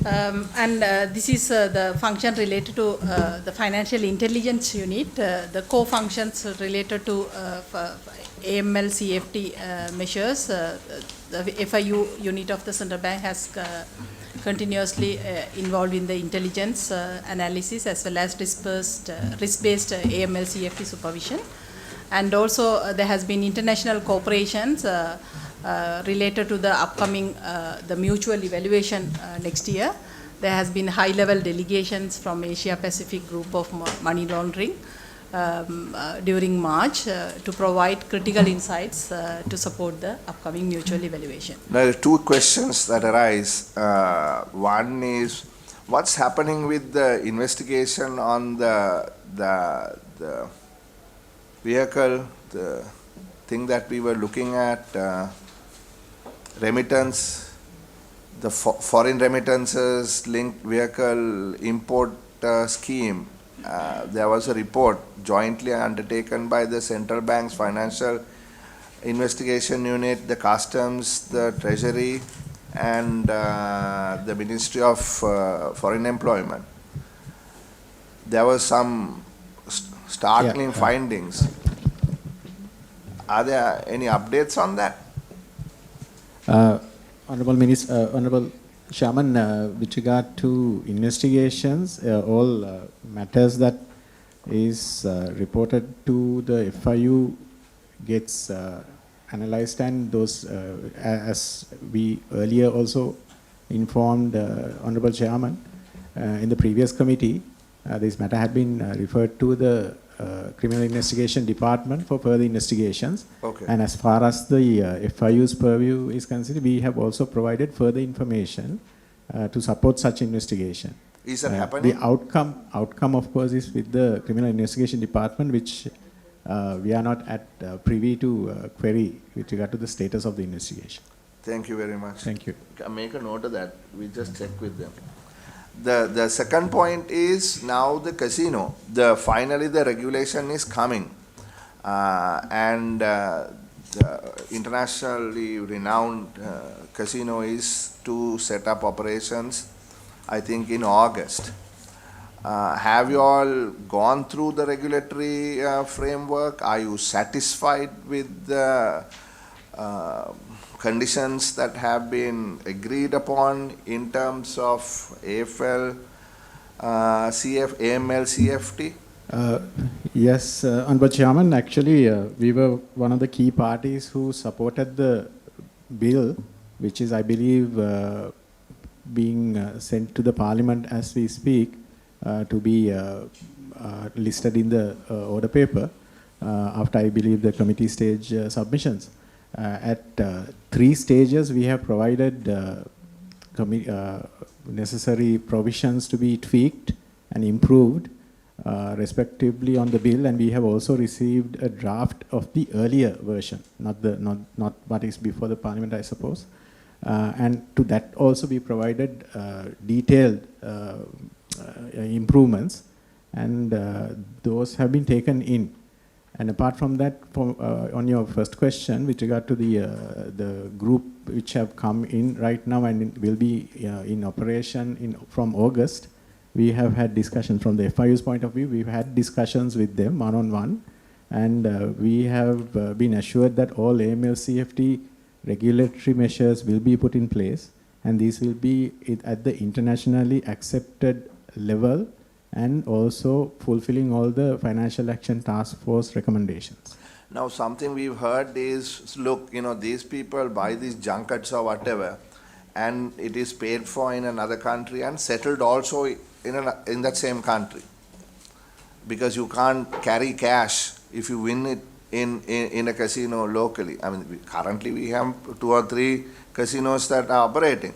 This is the function related to the financial intelligence unit. The co-functions related to AML CFT measures. The FIU unit of the central bank has continuously involved in the intelligence analysis as well as risk-based AML CFT supervision. And also there has been international cooperations related to the upcoming the mutual evaluation next year. There has been high-level delegations from Asia Pacific Group of Money Laundering during March to provide critical insights to support the upcoming mutual evaluation. There are two questions that arise. One is, what's happening with the investigation on the vehicle, the thing that we were looking at, remittance, the foreign remittances linked vehicle import scheme. There was a report jointly undertaken by the central bank's financial investigation unit, the customs, the treasury, and the Ministry of Foreign Employment. There were some startling findings. Are there any updates on that? Honorable Chairman, with regard to investigations, all matters that is reported to the FIU gets analyzed, and those, as we earlier also informed Honorable Chairman in the previous committee, this matter had been referred to the Criminal Investigation Department for further investigations. Okay. And as far as the FIU's purview is concerned, we have also provided further information to support such investigation. Is that happening? The outcome, of course, is with the Criminal Investigation Department, which we are not at privy to query with regard to the status of the investigation. Thank you very much. Thank you. Make a note of that. We just check with them. The second point is now the casino. Finally the regulation is coming, and the internationally renowned casino is to set up operations, I think, in August. Have you all gone through the regulatory framework? Are you satisfied with the conditions that have been agreed upon in terms of AFL, AML, CFT? Yes, Honorable Chairman, actually we were one of the key parties who supported the bill, which is, I believe, being sent to the Parliament as we speak, to be listed in the order paper after, I believe, the committee stage submissions. At 3 stages, we have provided necessary provisions to be tweaked and improved respectively on the bill, and we have also received a draft of the earlier version, not what is before the Parliament, I suppose. And to that also we provided detailed improvements, and those have been taken in. And apart from that, on your first question with regard to the group which have come in right now and will be in operation from August, we have had discussions from the FIU's point of view. We've had discussions with them one-on-one, and we have been assured that all AML CFT regulatory measures will be put in place, and these will be at the internationally accepted level and also fulfilling all the Financial Action Task Force recommendations. Now, something we've heard is, look, these people buy these junkets or whatever, and it is paid for in another country and settled also in that same country, because you can't carry cash if you win it in a casino locally. I mean, currently we have 2 or 3 casinos that are operating,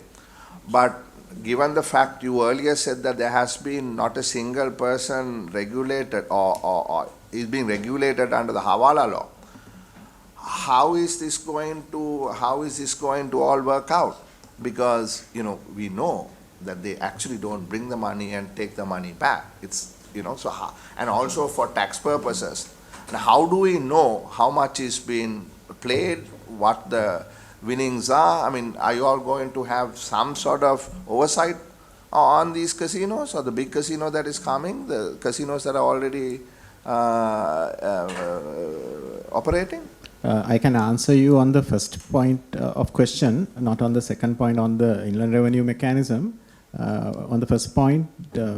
but given the fact you earlier said that there has been not a single person regulated or is being regulated under the Hawala law, how is this going to all work out? Because we know that they actually don't bring the money and take the money back. It's so and also for tax purposes. And how do we know how much is being played, what the winnings are? I mean, are you all going to have some sort of oversight on these casinos, or the big casino that is coming, the casinos that are already operating? I can answer you on the first point of question, not on the second point on the inland revenue mechanism. On the first point,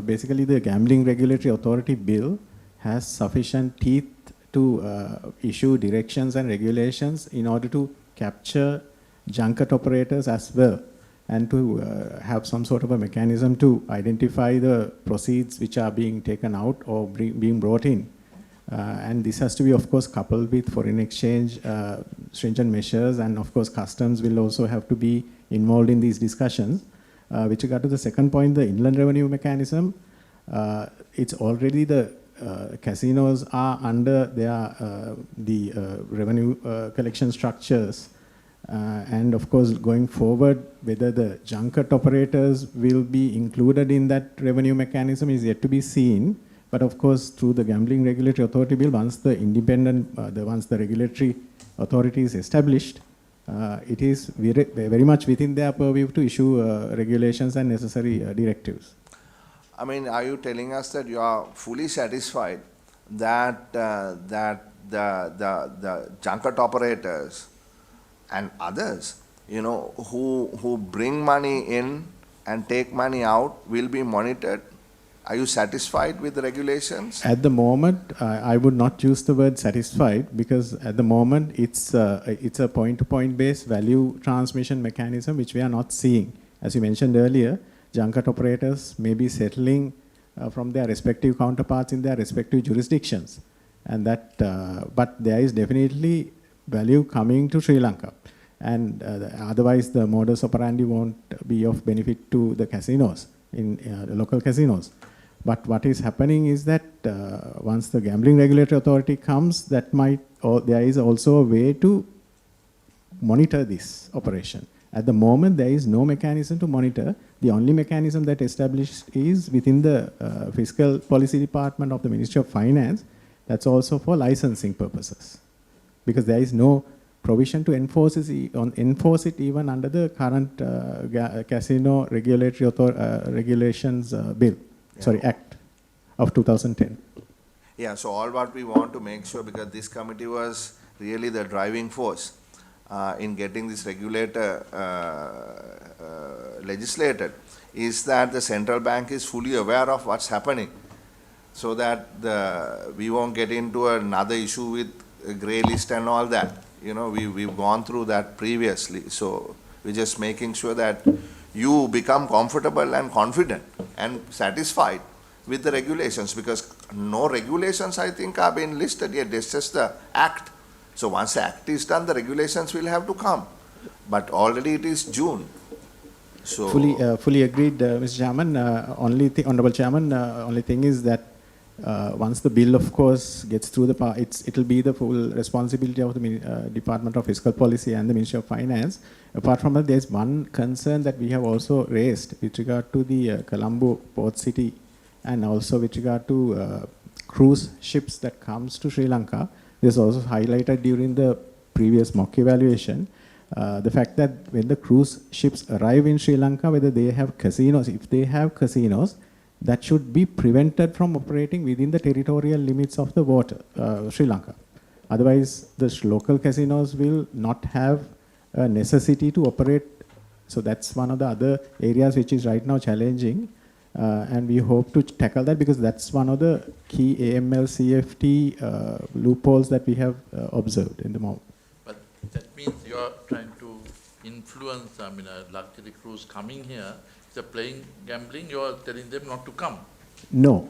basically the Gambling Regulatory Authority bill has sufficient teeth to issue directions and regulations in order to capture junket operators as well, and to have some sort of a mechanism to identify the proceeds which are being taken out or being brought in. And this has to be, of course, coupled with foreign exchange stringent measures, and of course customs will also have to be involved in these discussions. With regard to the second point, the inland revenue mechanism, it's already the casinos are under the revenue collection structures. And of course, going forward, whether the junket operators will be included in that revenue mechanism is yet to be seen. But of course, through the Gambling Regulatory Authority bill, once the once the regulatory authority is established, it is very much within their purview to issue regulations and necessary directives. I mean, are you telling us that you are fully satisfied that the junket operators and others, you know, who bring money in and take money out will be monitored? Are you satisfied with the regulations? At the moment, I would not use the word satisfied, because at the moment it's a point-to-point based value transmission mechanism which we are not seeing. As you mentioned earlier, junket operators may be settling from their respective counterparts in their respective jurisdictions, and that but there is definitely value coming to Sri Lanka, and otherwise the modus operandi won't be of benefit to the casinos, in the local casinos. But what is happening is that once the Gambling Regulatory Authority comes, that there is also a way to monitor this operation. At the moment, there is no mechanism to monitor. The only mechanism that established is within the Fiscal Policy Department of the Ministry of Finance. That's also for licensing purposes, because there is no provision to enforce it even under the current Casino Regulatory Regulations Bill. Yeah. Sorry, Act of 2010. Yeah, so all what we want to make sure, because this committee was really the driving force in getting this regulator legislated, is that the central bank is fully aware of what's happening, so that we won't get into another issue with a grey list and all that. You know, we've gone through that previously, so we're just making sure that you become comfortable and confident and satisfied with the regulations, because no regulations, I think, are being listed yet. It's just the act. So once the act is done, the regulations will have to come. But already it is June. So Fully agreed, Mr. Chairman. Honorable Chairman, only thing is that once the bill, of course, gets through it'll be the full responsibility of the Department of Fiscal Policy and the Ministry of Finance. Apart from that, there's one concern that we have also raised with regard to the Colombo Port City, and also with regard to cruise ships that comes to Sri Lanka. This is also highlighted during the previous mock evaluation. The fact that when the cruise ships arrive in Sri Lanka, whether they have casinos, if they have casinos, that should be prevented from operating within the territorial limits of the water, Sri Lanka. Otherwise, the local casinos will not have a necessity to operate. So that's one of the other areas which is right now challenging. And we hope to tackle that, because that's one of the key AML CFT loopholes that we have observed in the moment. But that means you are trying to influence, a luxury cruise coming here. If they're playing gambling, you are telling them not to come. No.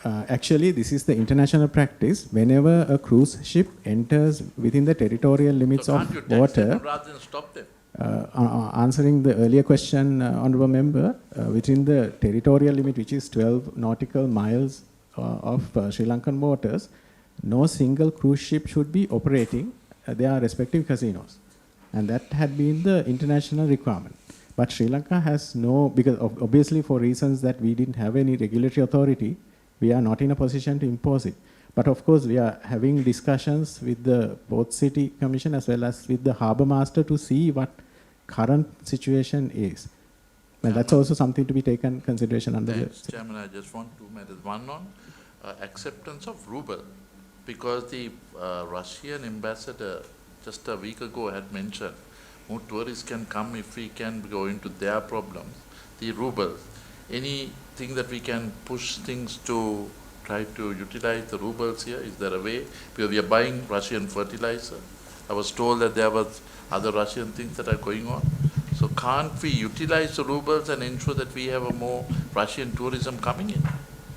Actually, this is the international practice. Whenever a cruise ship enters within the territorial limits So of can't you tax water, them rather than stop them? answering the earlier question, Honourable Member, within the territorial limit, which is 12 nautical miles of Sri Lankan waters, no single cruise ship should be operating their respective casinos. And that had been the international requirement. But Sri Lanka has no, because obviously for reasons that we didn't have any regulatory authority, we are not in a position to impose it. But of course, we are having discussions with the Port City Commission as well as with the Harbour Master to see what current situation is. Well, that's also something to be taken consideration under Thanks, the... Chairman. I just want 2 minutes. One on acceptance of ruble, because the Russian ambassador just a week ago had mentioned more tourists can come if we can go into their problems, the rubles. Anything that we can push things to try to utilize the rubles here? Is there a way? Because we are buying Russian fertilizer. I was told that there was other Russian things that are going on. So can't we utilize the rubles and ensure that we have a more Russian tourism coming in?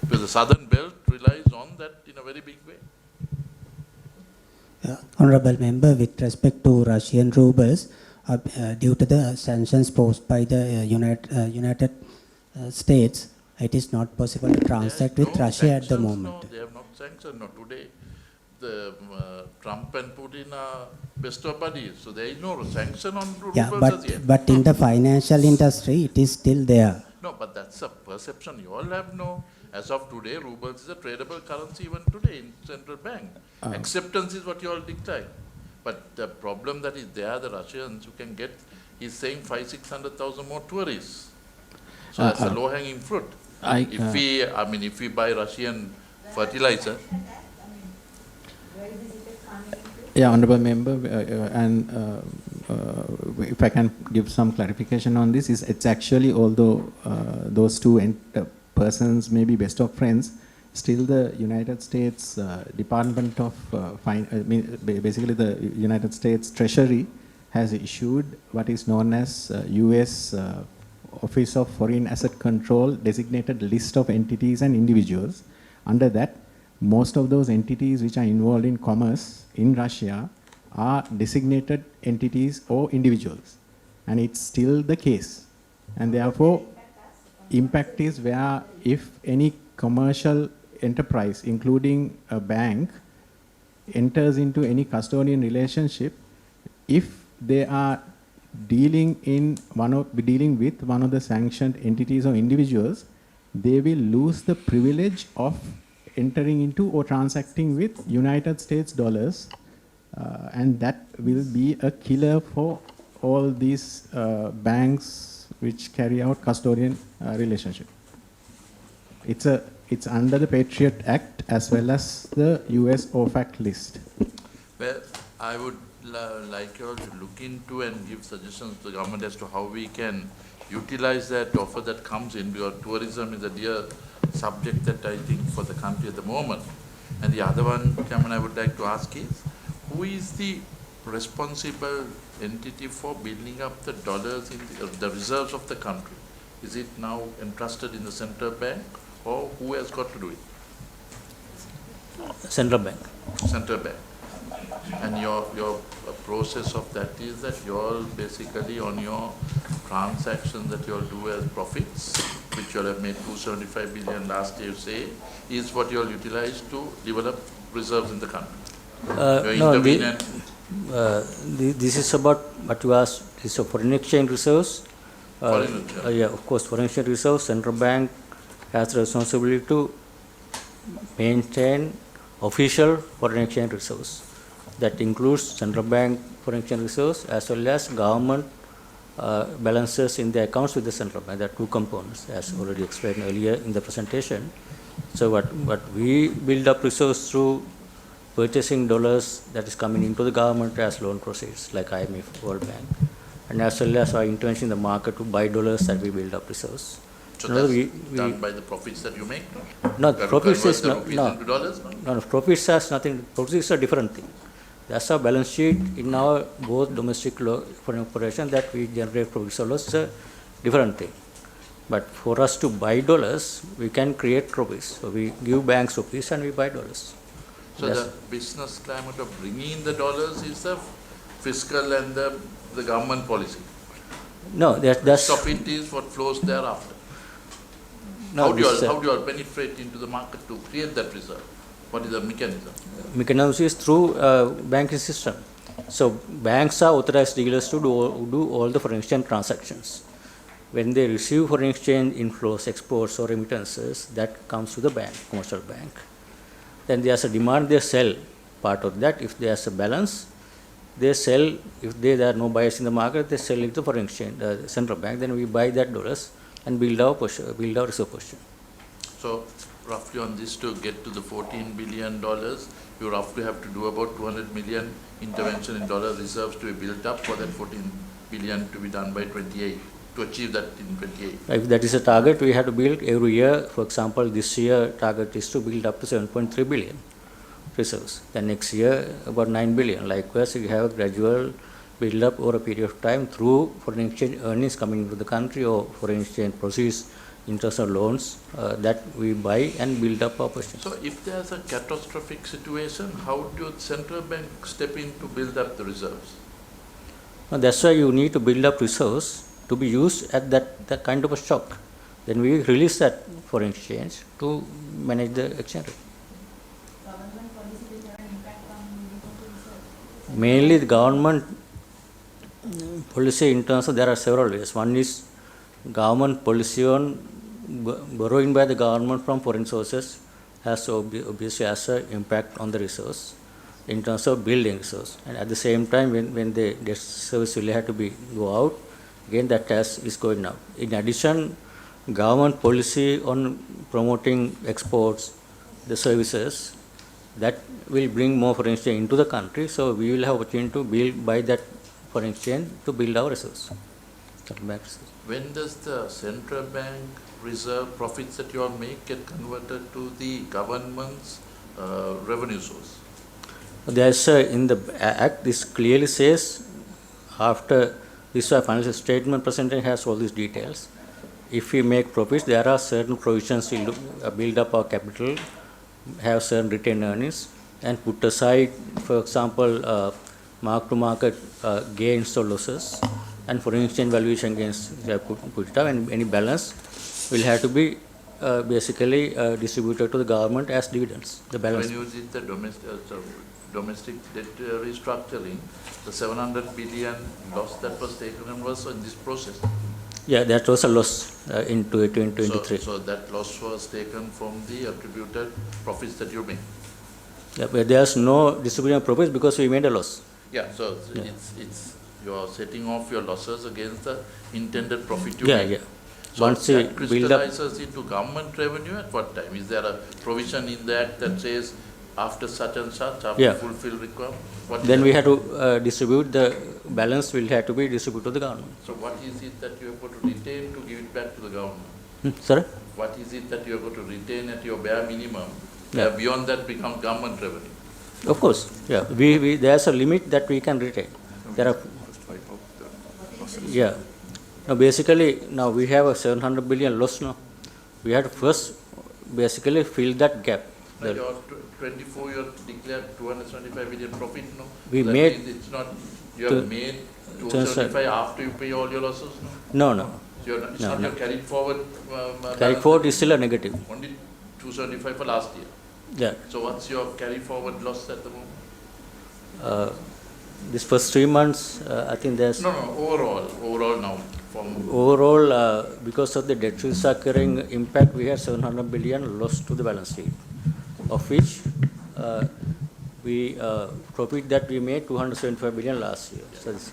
Because the southern belt relies on that in a very big way. Honorable Member, with respect to Russian rubles, due to the sanctions posed by the United States, it is not possible to transact with Russia at the moment. No, they have not sanctioned. No, today the Trump and Putin are best of buddies, so there is no sanction on rubles as yet. But in the financial industry, it is still there. No, but that's a perception. You all have no. As of today, rubles is a tradable currency even today in central bank. Acceptance is what you all decline. But the problem that is there, the Russians who can get, he's saying 500,000-600,000 more tourists. So that's a low-hanging fruit. If we buy Russian fertilizer. Yeah, Honorable Member, if I can give some clarification on this, it's actually, although those two persons may be best of friends, still the United States Department of basically the United States Treasury has issued what is known as U.S. Office of Foreign Asset Control designated list of entities and individuals. Under that, most of those entities which are involved in commerce in Russia are designated entities or individuals. And it's still the case. And therefore, impact is where if any commercial enterprise, including a bank, enters into any custodian relationship, if they are dealing with one of the sanctioned entities or individuals, they will lose the privilege of entering into or transacting with United States dollars, and that will be a killer for all these banks which carry out custodian relationship. It's under the Patriot Act as well as the US OFAC list. Well, I would like you all to look into and give suggestions to the government as to how we can utilize that offer that comes in, because tourism is a dear subject that I think for the country at the moment. And the other one, Chairman, I would like to ask is, who is the responsible entity for building up the dollars in the reserves of the country? Is it now entrusted in the central bank, or who has got to do it? Central bank. Central bank. And your process of that is that you all basically on your transactions that you all do as profits, which you all have made 275 billion last year, you say, is what you all utilize to develop reserves in the country. This is about what you asked. This is foreign exchange reserves. Of course, foreign exchange reserves. Central bank has the responsibility to maintain official foreign exchange reserves. That includes central bank foreign exchange reserves as well as government balances in the accounts with the central bank. There are two components, as already explained earlier in the presentation. So what we build up reserves through purchasing dollars that is coming into the government as loan proceeds, like IMF, World Bank, and as well as our intervention in the market to buy dollars that we build up reserves. So that's done by the profits that you make? No, profits is no. Profits has nothing. Profits is a different thing. That's our balance sheet in our both domestic foreign operation that we generate profits. Dollars is a different thing. But for us to buy dollars, we can create profits. So we give banks rupees and we buy dollars. So the business climate of bringing in the dollars is the fiscal and the government policy. No, that's. Stop it is what flows thereafter. No, how do you all penetrate into the market to create that reserve? What is the mechanism? Mechanism is through banking system. So banks are authorized dealers to do all the foreign exchange transactions. When they receive foreign exchange inflows, exports or remittances, that comes to the bank, commercial bank. Then there's a demand, they sell part of that. If there's a balance, they sell, if there are no buyers in the market, they sell it to foreign exchange, central bank, then we buy that dollars and build our reserve position. So roughly on this, to get to the $14 billion, you roughly have to do about 200 million intervention in dollar reserves to be built up for that 14 billion to be done by 28, to achieve that in 28. If that is a target, we have to build every year. For example, this year target is to build up to 7.3 billion reserves. Then next year about 9 billion. Likewise, we have a gradual build up over a period of time through foreign exchange earnings coming into the country or foreign exchange proceeds, interest on loans that we buy and build up our position. So if there's a catastrophic situation, how do central bank step in to build up the reserves? Now, that's why you need to build up reserves to be used at that kind of a shock. Then we release that foreign exchange to manage the exchange rate. Mainly the government policy in terms of, there are several ways. One is government policy on borrowing by the government from foreign sources has obviously has an impact on the resource in terms of building resource. And at the same time, when the debt service will have to go out, again that task is going up. In addition, government policy on promoting exports, the services, that will bring more foreign exchange into the country. So we will have opportunity to buy that foreign exchange to build our resources. When does the central bank reserve profits that you all make get converted to the government's revenue source? There's in the Act, this clearly says, after this financial statement presentation has all these details. If we make profits, there are certain provisions to build up our capital, have certain retained earnings, and put aside, for example, mark-to-market gains or losses, and foreign exchange valuation gains, put it up, and any balance will have to be basically distributed to the government as dividends. The balance. When you did the domestic debt restructuring, the 700 billion loss that was taken was in this process. Yeah, that was a loss in 2023. So that loss was taken from the attributed profits that you made. Yeah, but there's no distribution of profits because we made a loss. Yeah, so Yeah. it's you are setting off your losses against the intended profit you Yeah, make. yeah. So Once you that build up, crystallizes into government revenue at what time? Is there a provision in that that says after such and such, after Yeah. fulfill requirement? What then is we that? have to distribute the balance will have to be distributed to the government. So what is it that you are going to retain to give it back to the government? Sorry? What is it that you are going to retain at your bare minimum? Yeah. Beyond that becomes government revenue. Of course, yeah. There's a limit that we can retain. There are, yeah. Now basically, now we have a 700 billion loss now. We have to first basically fill that gap. Like your 24, you have declared 275 billion profit, no? We That made means it's not, you to- have made 275 after you pay all your losses, no? No. So you're not, it's No, not no. your carried forward. Carry balance. forward is still a negative. Only 275 for last year. Yeah. So what's your carry forward loss at the moment? This first 3 months, I think there's No, overall now. overall, because of the debt restructuring impact, we had 700 billion loss to the balance sheet, of which we profit that we made 275 billion last year. So it's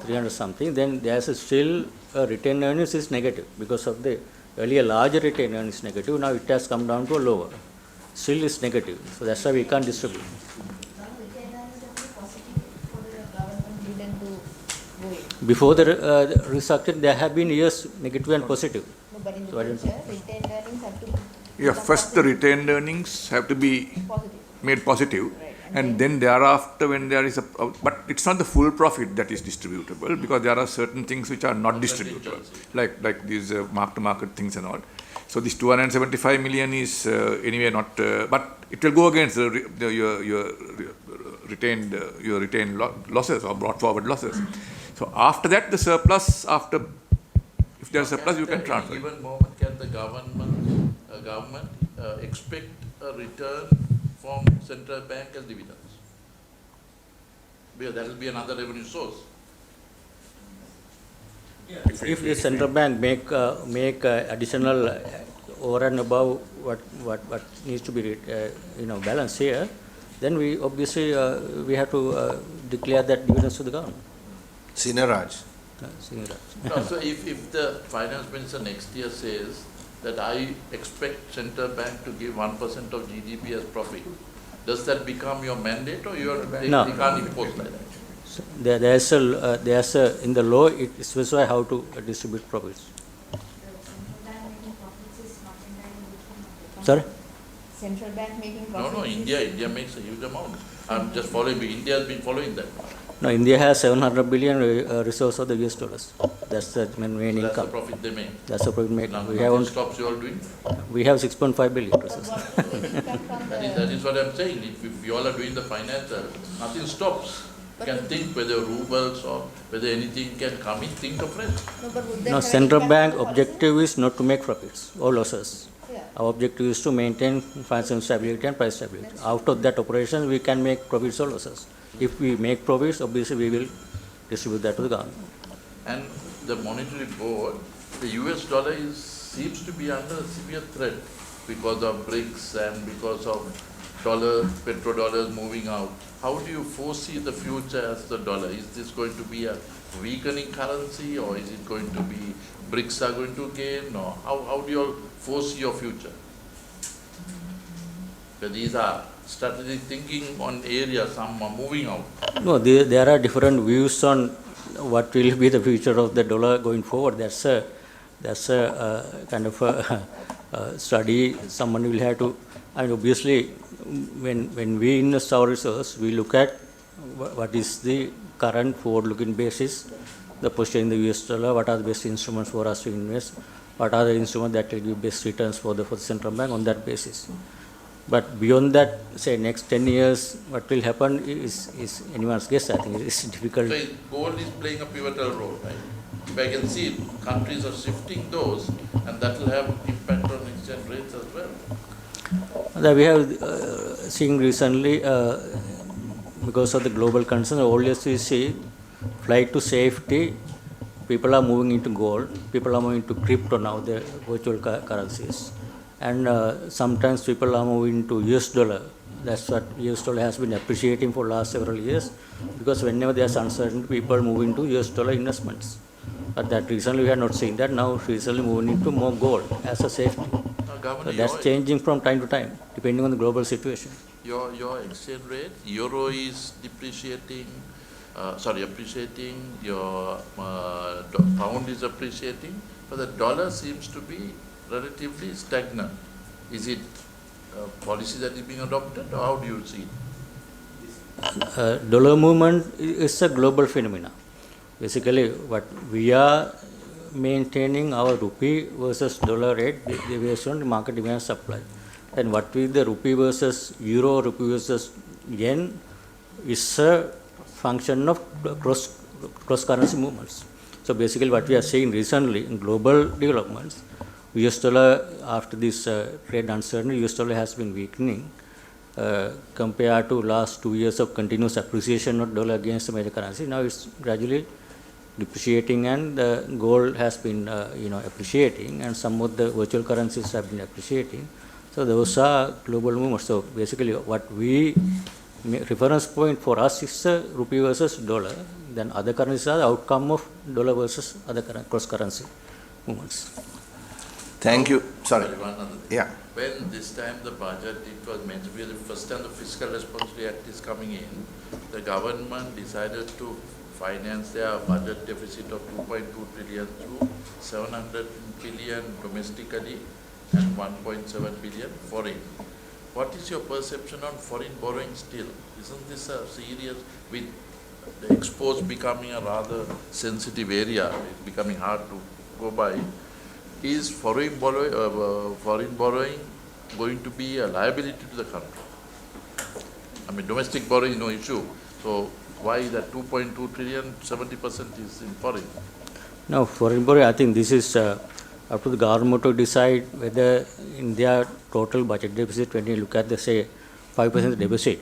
300 something. Then there's still retained earnings is negative because of the earlier larger retained earnings negative. Now it has come down to a lower. Still is negative. So that's why we can't distribute. Before the restructuring, there have been years negative and positive. No, but in So I the don't- future, retained earnings have to be. Yeah, first the retained earnings have to be Positive. made positive, Right. and then thereafter when there is a, but it's not the full profit that is distributable, because there are certain things which are not distributable, like these mark-to-market things and all. So this 275 million is anyway not, but it will go against your retained losses or brought forward losses. So after that, the surplus, if there is surplus, you can transfer. At any given moment, can the government expect a return from central bank as dividends? Because that will be another revenue source. If the central bank make additional over and above what needs to be balanced here, then we obviously we have to declare that dividends to the government. Sinaraj. Senior. No, so if the finance minister next year says that I expect central bank to give 1% of GDP as profit, does that become your mandate or you No. can't impose like that? So there's a in the law it specifies how to distribute profits. Sorry? Central bank making No, profits. no, India makes a huge amount. I'm just following, India has been following that. No, India has 700 billion reserves of the US dollars. That's the main That's the income. profit they make. That's the profit made. Nothing We have stops you all doing. we have 6.5 billion But reserves. what will the income from That is what I'm saying. If you all are doing the financial, nothing stops. You But can would- think whether rubles or whether anything can come in, think of it. No, but would that No, have an central impact bank on the policy? objective is not to make profits or losses. Yeah. Our objective is to maintain financial stability and price stability. Out of that operation, we can make profits or losses. If we make profits, obviously we will distribute that to the government. And the monetary board, the US dollar seems to be under severe threat because of BRICS and because of petrodollars moving out. How do you foresee the future as the dollar? Is this going to be a weakening currency or is it going to be BRICS are going to gain or how do you all foresee your future? Because these are strategic thinking on areas, some are moving out. No, there are different views on what will be the future of the dollar going forward. That's a kind of a study someone will have to. I mean, obviously, when we invest our resources, we look at what is the current forward-looking basis, the position in the US dollar, what are the best instruments for us to invest, what are the instruments that will give best returns for the central bank on that basis. But beyond that, say next 10 years, what will happen is anyone's guess. I think it's difficult. So gold is playing a pivotal role, right? If I can see, countries are shifting those and that will have impact on exchange rates as well. That we have seen recently, because of the global concern, always we see flight to safety, people are moving into gold, people are moving to crypto now, the virtual currencies. And sometimes people are moving to US dollar. That's what US dollar has been appreciating for last several years, because whenever there's uncertainty, people move into US dollar investments. But that recently we have not seen that. Now recently moving into more gold as a safety. Governor, So that's changing from time to time, depending on the global situation. your exchange rate, euro is appreciating, your pound is appreciating, but the dollar seems to be relatively stagnant. Is it a policy that is being adopted or how do you see it? Dollar movement is a global phenomenon. Basically, what we are maintaining our rupee versus dollar rate based on market demand and supply. And what with the rupee versus euro, rupee versus yen is a function of cross currency movements. So basically, what we are seeing recently in global developments, US dollar after this trade uncertainty, US dollar has been weakening compared to last 2 years of continuous appreciation of dollar against the major currency. Now it's gradually depreciating, and the gold has been appreciating, and some of the virtual currencies have been appreciating. So those are global movements. So basically, what we reference point for us is rupee versus dollar. Then other currencies are the outcome of dollar versus other cross currency movements. Thank you. Sorry. One other thing. Yeah. When this time the budget, it was meant to be the first time the Fiscal Responsibility Act is coming in, the government decided to finance their budget deficit of 2.2 trillion through 700 billion domestically and 1.7 billion foreign. What is your perception on foreign borrowing still? Isn't this a serious, with the exports becoming a rather sensitive area, it's becoming hard to go by, is foreign borrowing going to be a liability to the country? I mean, domestic borrowing is no issue. So why that 2.2 trillion, 70% is in foreign? Now, foreign borrowing, I think this is up to the government to decide whether in their total budget deficit, when you look at the, say, 5% deficit,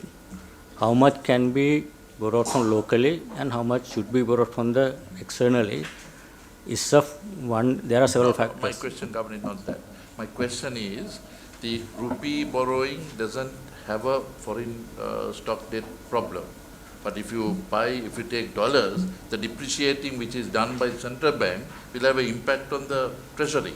how much can be borrowed from locally and how much should be borrowed from the externally. Is of one, there are several factors. My question, Governor, is not that. My question is, the rupee borrowing doesn't have a foreign stock debt problem. But if you take dollars, the depreciating which is done by the central bank will have an impact on the treasury.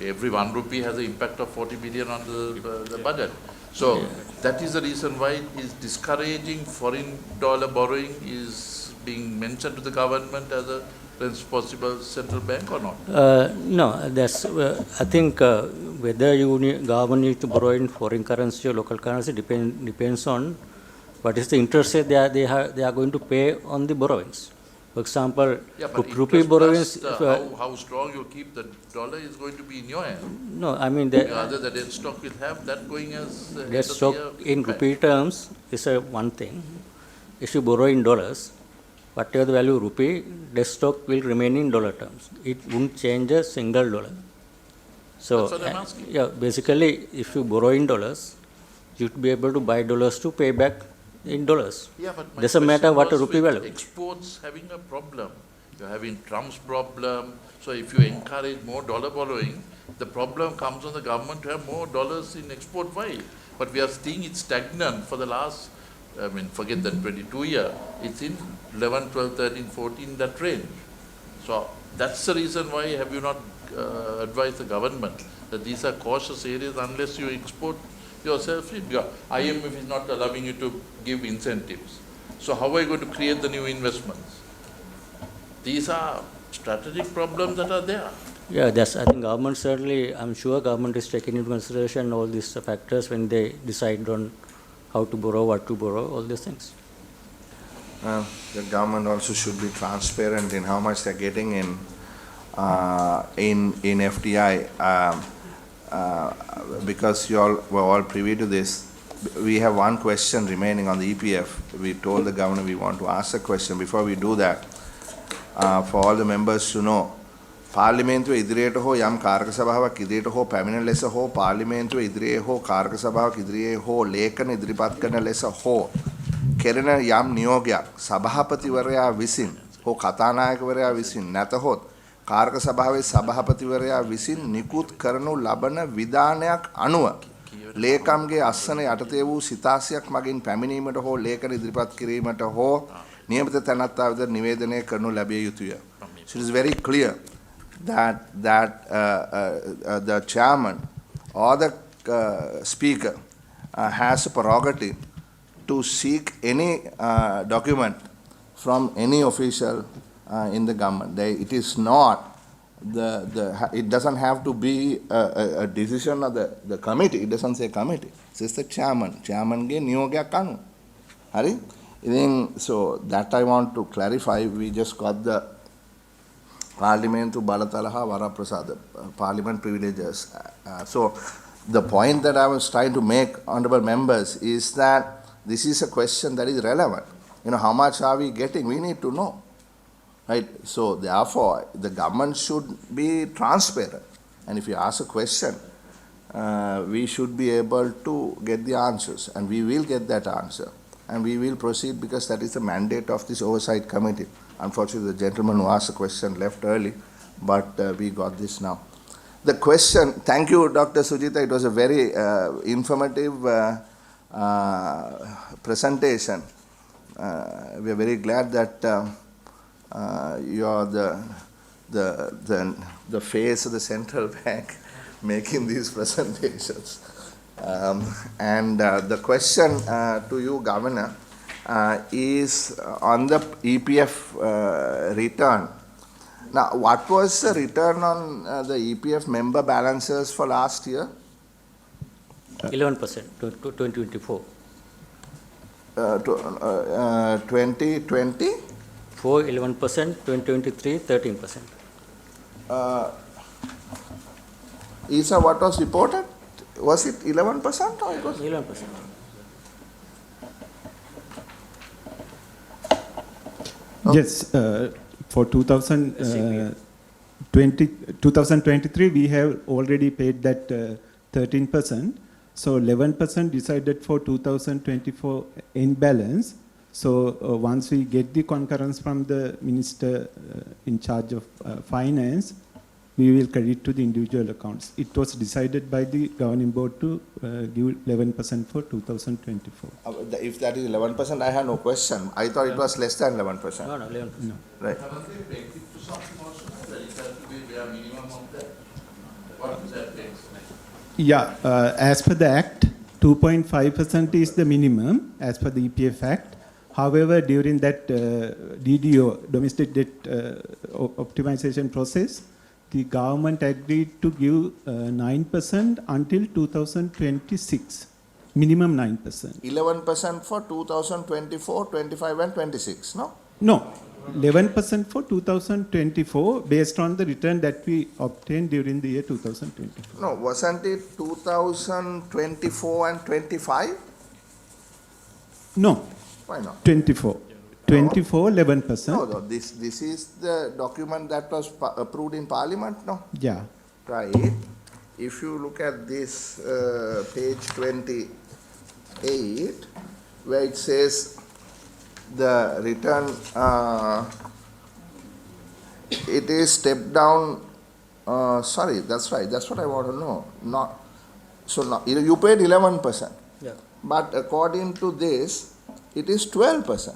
Every 1 rupee has an impact of 40 billion on the budget. So that is the reason why it is discouraging foreign dollar borrowing is being mentioned to the government as a responsible central bank or not? No, that's, I think whether government needs to borrow in foreign currency or local currency depends on what is the interest rate they are going to pay on the borrowings. For example, rupee borrowings. How strong you keep the dollar is going to be in your hand. No, I mean Rather the debt stock will have that going as debt stock in rupee terms is one thing. If you borrow in dollars, whatever the value of rupee, debt stock will remain in dollar terms. It won't change a single dollar. So that's what I'm asking. yeah, basically, if you borrow in dollars, you'd be able to buy dollars to pay back in dollars. Yeah, but my doesn't matter question what a was rupee with value. exports having a problem. You're having Trump's problem. So if you encourage more dollar borrowing, the problem comes on the government to have more dollars in export file. But we are seeing it stagnant for the last, forget that 22 year. It's in 11, 12, 13, 14, that range. So that's the reason why have you not advised the government that these are cautious areas unless you export yourself in. IMF is not allowing you to give incentives. So how are you going to create the new investments? These are strategic problems that are there. Yeah, that's, I think government certainly, I'm sure government is taking into consideration all these factors when they decide on how to borrow, what to borrow, all these things. The government also should be transparent in how much they're getting in FDI. Because you all were all privy to this, we have one question remaining on the EPF. We told the governor we want to ask a question. Before we do that, for all the members to know, පාර්ලිමේන්තුව ඉදිරියට හෝ යම් කාර්ක සභාවක් ඉදිරියට හෝ පැමිණෙන ලෙස හෝ පාර්ලිමේන්තුව ඉදිරියේ හෝ කාර්ක සභාවක් ඉදිරියේ හෝ ලේඛන ඉදිරිපත් කරන ලෙස හෝ කෙරෙන යම් නියෝගයක් සභාපතිවරයා විසින් හෝ කතානායකවරයා විසින් නැතහොත් කාර්ක සභාවේ සභාපතිවරයා විසින් නිකුත් කරනු ලබන විධානයක් අනුව ලේකම්ගේ අස්සන යටතේ වූ සිතාසියක් මගින් පැමිණීමට හෝ ලේඛන ඉදිරිපත් කිරීමට හෝ නියමිත තැනැත්තා වෙත නිවේදනය කරනු ලැබිය යුතුය. So it is very clear that the chairman or the speaker has a prerogative to seek any document from any official in the government. It is not it doesn't have to be a decision of the committee. It doesn't say committee. It says the chairman. Chairman ge niyogyak anu. Hari? So that I want to clarify. We just got the Parliamentu Balatalaha Varaprasada, Parliament privileges. So the point that I was trying to make, honorable members, is that this is a question that is relevant. How much are we getting? We need to know. Right? So therefore, the government should be transparent. And if you ask a question, we should be able to get the answers. And we will get that answer. And we will proceed because that is the mandate of this oversight committee. Unfortunately, the gentleman who asked the question left early, but we got this now. The question, thank you, Dr. Sujita. It was a very informative presentation. We are very glad that you are the face of the central bank making these presentations. And the question to you, Governor, is on the EPF return. Now, what was the return on the EPF member balances for last year? 11% to 2024. 2020? For 11%, 2023, 13%. Isa, what was reported? Was it 11% or it was? 11%. Yes, for 2023, we have already paid that 13%. So 11% decided for 2024 in balance. So once we get the concurrence from the minister in charge of finance, we will credit to the individual accounts. It was decided by the governing board to give 11% for 2024. If that is 11%, I have no question. I thought it was less than 11%. No, no, 11%. Right. Haven't they baked it to something also? That it has to be their minimum of that? What is that takes? Yeah, as per the Act, 2.5% is the minimum as per the EPF Act. However, during that DDO, domestic debt optimization process, the government agreed to give 9% until 2026, minimum 9%. 11% for 2024, 25 and 26, no? No, 11% for 2024 based on the return that we obtained during the year 2024. No, wasn't it 2024 and 25? No, Why not? 24. 24, 11%. No, this is the document that was approved in Parliament, no? Yeah. Right. If you look at this page 28, where it says the return, it is step down. Sorry, that's right. That's what I want to know. Not so. Now you paid 11%, Yeah. but according to this, it is 12%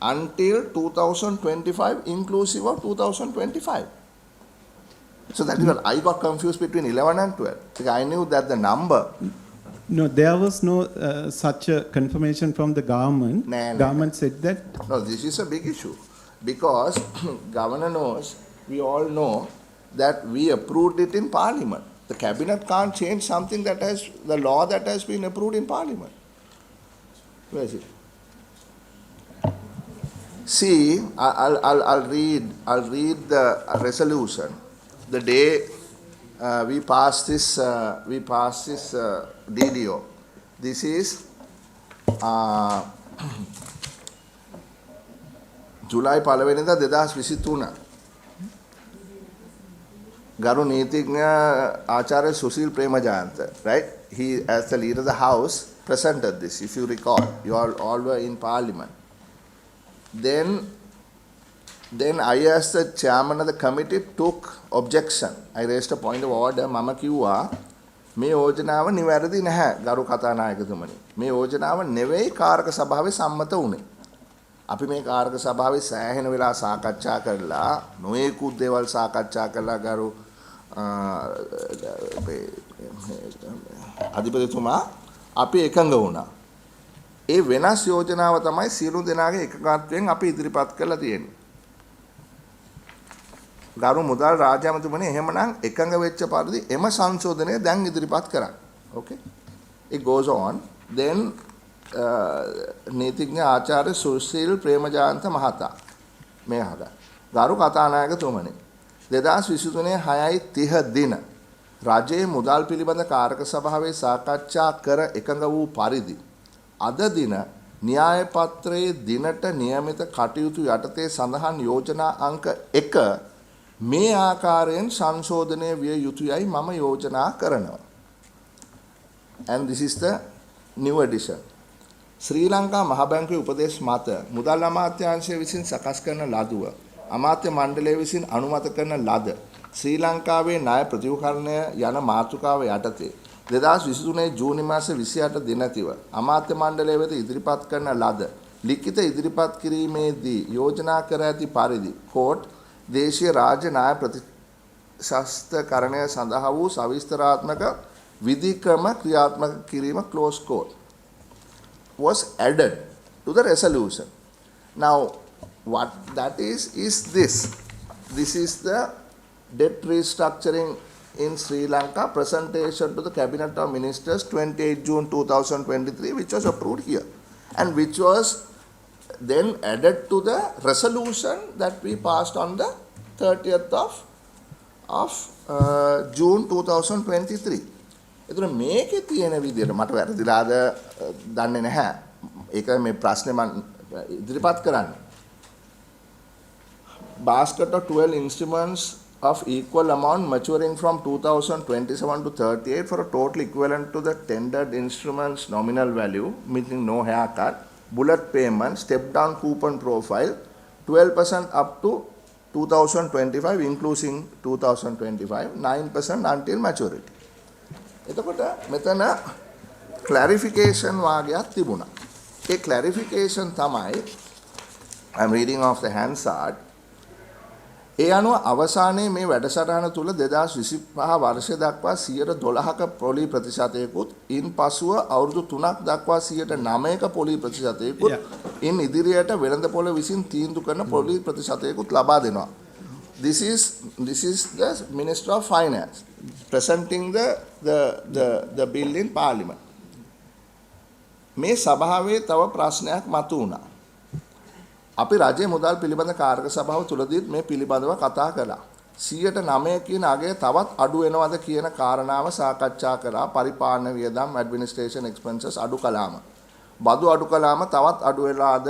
until 2025, inclusive of 2025. So that is what I got confused between 11 and 12. Because I knew that the number. No, there was no such a confirmation from the government. No. Government said that. No, this is a big issue because governor knows, we all know that we approved it in Parliament. The cabinet can't change something that has, the law that has been approved in Parliament. Where is it? See, I'll read the resolution. The day we passed this DDO. This is ජුලයි 1 වෙනිදා 2023. ගරු නීතිඥ ආචාර්ය Susil Premajayantha, right? He, as the leader of the house, presented this. If you recall, you all were in Parliament. Then I, as the chairman of the committee, took objection. I raised a point of order. මම කිව්වා මේ යෝජනාව නිවැරදි නැහැ ගරු කතානායකතුමනි. මේ යෝජනාව නෙවෙයි කාරක සභාවේ සම්මත වුණේ. අපි මේ කාරක සභාවේ සෑහෙන වෙලා සාකච්ඡා කරලා නොයෙකුත් දේවල් සාකච්ඡා කරලා ගරු අධිපතිතුමා අපි එකඟ වුණා. ඒ වෙනස් යෝජනාව තමයි සියලු දෙනාගේ එකඟත්වයෙන් අපි ඉදිරිපත් කරලා තියෙන්නේ. ගරු මුදල් රාජ්‍ය ඇමතිතුමනි එහෙමනම් එකඟ වෙච්ච පරිදි එම සංශෝධනය දැන් ඉදිරිපත් කරන්න. Okay? It goes on. Then නීතිඥ ආචාර්ය සුශීල් ප්‍රේමජයන්ත මහතා මේ අහගන්න. ගරු කතානායකතුමනි 2023 6:30 දින රජයේ මුදල් පිළිබඳ කාරක සභාවේ සාකච්ඡා කර එකඟ වූ පරිදි අද දින න්‍යාය පත්‍රයේ දිනට නියමිත කටයුතු යටතේ සඳහන් යෝජනා අංක 1 මේ ආකාරයෙන් සංශෝධනය විය යුතුයයි මම යෝජනා කරනවා. And this is the new edition. ශ්‍රී ලංකා මහ බැංකුවේ උපදේශ මත මුදල් අමාත්‍යාංශය විසින් සකස් කරන ලදුව අමාත්‍ය මණ්ඩලය විසින් අනුමත කරන ලද ශ්‍රී ලංකාවේ ණය ප්‍රතිවකරණය යන මාතෘකාව යටතේ 2023 ජූනි මාස 28 දිනතිව අමාත්‍ය මණ්ඩලය වෙත ඉදිරිපත් කරන ලද ලිඛිත ඉදිරිපත් කිරීමේදී යෝජනා කර ඇති පරිදි කෝට් දේශීය රාජ්‍ය ණය ප්‍රතිශස්තකරණය සඳහා වූ සවිස්තරාත්මක විධික්‍රම ක්‍රියාත්මක කිරීම close quote was added to the resolution. Now, what that is this. This is the debt restructuring in Sri Lanka presentation to the Cabinet of Ministers 28 June 2023, which was approved here and which was then added to the resolution that we passed on the 30th of June 2023. එතන මේකේ තියෙන විදියට මට වැරදිලාද දන්නේ නැහැ. ඒක මේ ප්‍රශ්නේ මම ඉදිරිපත් කරන්නේ. Basket of 12 instruments of equal amount maturing from 2027 to 38 for a total equivalent to the tendered instruments nominal value, meaning no haircut, bullet payment, step down coupon profile, 12% up to 2025 including 2025 9% until maturity. එතකොට මෙතන clarification වාගයක් තිබුණා. ඒ clarification තමයි I'm reading off the Hansard. ඒ අනුව අවසානයේ මේ වැඩසටහන තුල 2025 වර්ෂය දක්වා 112ක පොලි ප්‍රතිශතයකුත් ඉන් පසුව අවුරුදු 3ක් දක්වා 109ක පොලි ප්‍රතිශතයකුත් ඉන් ඉදිරියට වෙළඳපොළ විසින් තීන්දුව කරන පොලි ප්‍රතිශතයකුත් ලබා දෙනවා. This is the Minister of Finance presenting the bill in Parliament. මේ සභාවේ තව ප්‍රශ්නයක් මතුවුණා. අපි රජයේ මුදල් පිළිබඳ කාර්ක සභාව තුලදීත් මේ පිළිබඳව කතා කළා. 109 කියන අගය තවත් අඩු වෙනවද කියන කාරණාව සාකච්ඡා කරා. පරිපාලන වියදම් ඇඩ්මිනිස්ට්‍රේෂන් එක්ස්පෙන්සස් අඩු කළාම බදු අඩු කළාම තවත් අඩු වෙලාද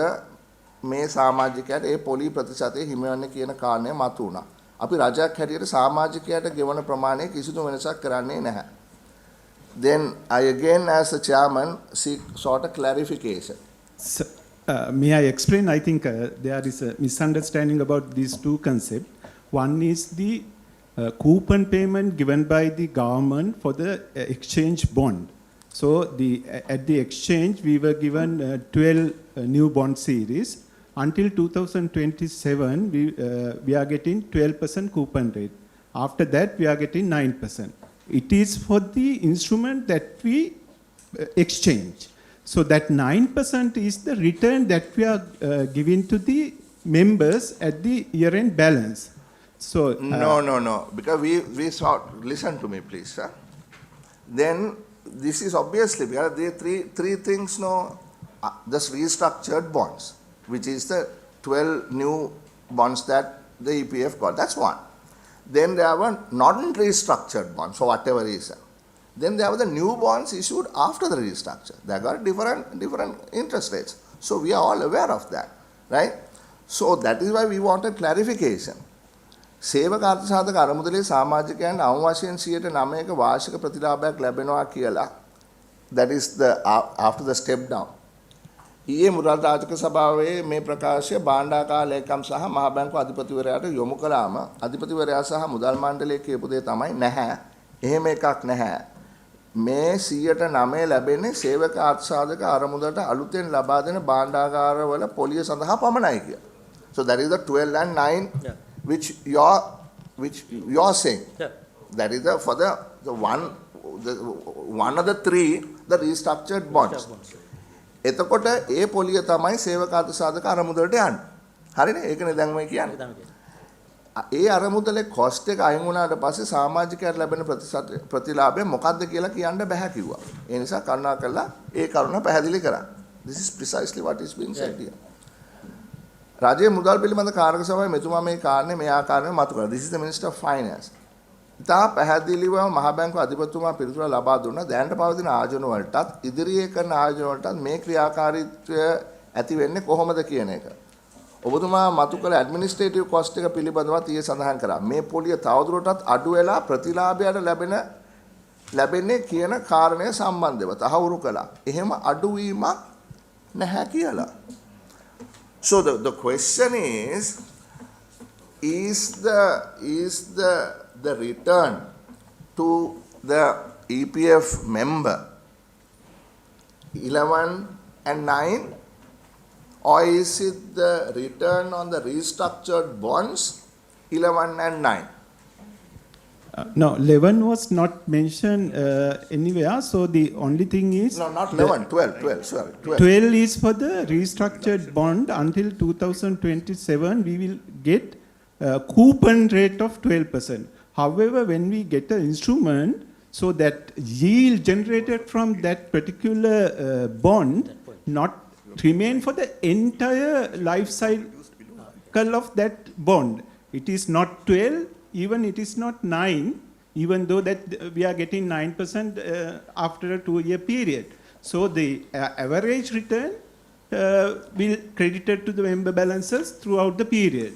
මේ සමාජිකයට ඒ පොලි ප්‍රතිශතය හිමි වෙන්නේ කියන කාරණය මතුවුණා. අපි රජයක් හැටියට සමාජිකයට ගෙවන ප්‍රමාණය කිසිදු වෙනසක් කරන්නේ නැහැ. Then I again as a chairman seek sort of clarification. May I explain? I think there is a misunderstanding about these two concepts. One is the coupon payment given by the government for the exchange bond. So at the exchange, we were given 12 new bond series. Until 2027, we are getting 12% coupon rate. After that, we are getting 9%. It is for the instrument that we exchange. So that 9% is the return that we are giving to the members at the year-end balance. So No. Because we saw. Listen to me, please, sir. Then this is obviously because there are three things. No, this restructured bonds, which is the 12 new bonds that the EPF got. That's one. Then there were non-restructured bonds for whatever reason. Then there were the new bonds issued after the restructure. They got different interest rates. So we are all aware of that, right? So that is why we wanted clarification. සේවක අර්ථසාධක අරමුදලේ සමාජිකයන් අවශ්‍යයෙන් 109ක වාර්ෂික ප්‍රතිලාභයක් ලැබෙනවා කියලා. That is the after the step down. ඊයේ මුදල් රාජක සභාවේ මේ ප්‍රකාශය භාණ්ඩාකාර ලේකම් සහ මහ බැංකුව අධිපතිවරයාට යොමු කළාම අධිපතිවරයා සහ මුදල් මණ්ඩලයේ කියපු දේ තමයි නැහැ. එහෙම එකක් නැහැ. මේ 109 ලැබෙන්නේ සේවක අර්ථසාධක අරමුදලට අලුතෙන් ලබා දෙන භාණ්ඩාගාරවල පොලිය සඳහා පමණයි කියලා. So that is the 12 and 9 which you are saying. That is for the one of the three the restructured bonds. එතකොට ඒ පොලිය තමයි සේවක අර්ථසාධක අරමුදලට යන්නේ. හරිනේ? ඒකනේ දැන් මම කියන්නේ. ඒ අරමුදලේ කොස්ට් එක අයින් වුණාට පස්සේ සමාජිකයට ලැබෙන ප්‍රතිලාභය මොකක්ද කියලා කියන්න බෑ කිව්වා. ඒ නිසා කරුණාකරලා ඒ කරුණ පැහැදිලි කරන්න. This is precisely what is being said here. රජයේ මුදල් පිළිබඳ කාර්ක සභාවේ මෙතුමා මේ කාරණේ මේ ආකාරයෙන් මතු කරා. This is the Minister of Finance. ඉතා පැහැදිලිව මහ බැංකුව අධිපතිතුමා පිළිතුර ලබා දුන්නා. දැනට පවතින ආයෝජන වලටත් ඉදිරියේ කරන ආයෝජන වලටත් මේ ක්‍රියාකාරීත්වය ඇති වෙන්නේ කොහොමද කියන එක. ඔබතුමා මතු කළ ඇඩ්මිනිස්ට්‍රේටිව් කොස්ට් එක පිළිබඳව ඊයේ සඳහන් කරා. මේ පොලිය තවදුරටත් අඩු වෙලා ප්‍රතිලාභයට ලැබෙන්නේ කියන කාරණය සම්බන්ධව තහවුරු කළා. එහෙම අඩුවීමක් නැහැ කියලා. So the question is the return to the EPF member 11 and 9, or is it the return on the restructured bonds 11 and 9? No, 11 was not mentioned anywhere. So the only thing is No, not 11, 12, sorry. 12 is for the restructured bond. Until 2027, we will get coupon rate of 12%. However, when we get an instrument, so that yield generated from that particular bond not remain for the entire life cycle of that bond. It is not 12, even it is not 9, even though that we are getting 9% after a 2-year period. So the average return will credited to the member balances throughout the period.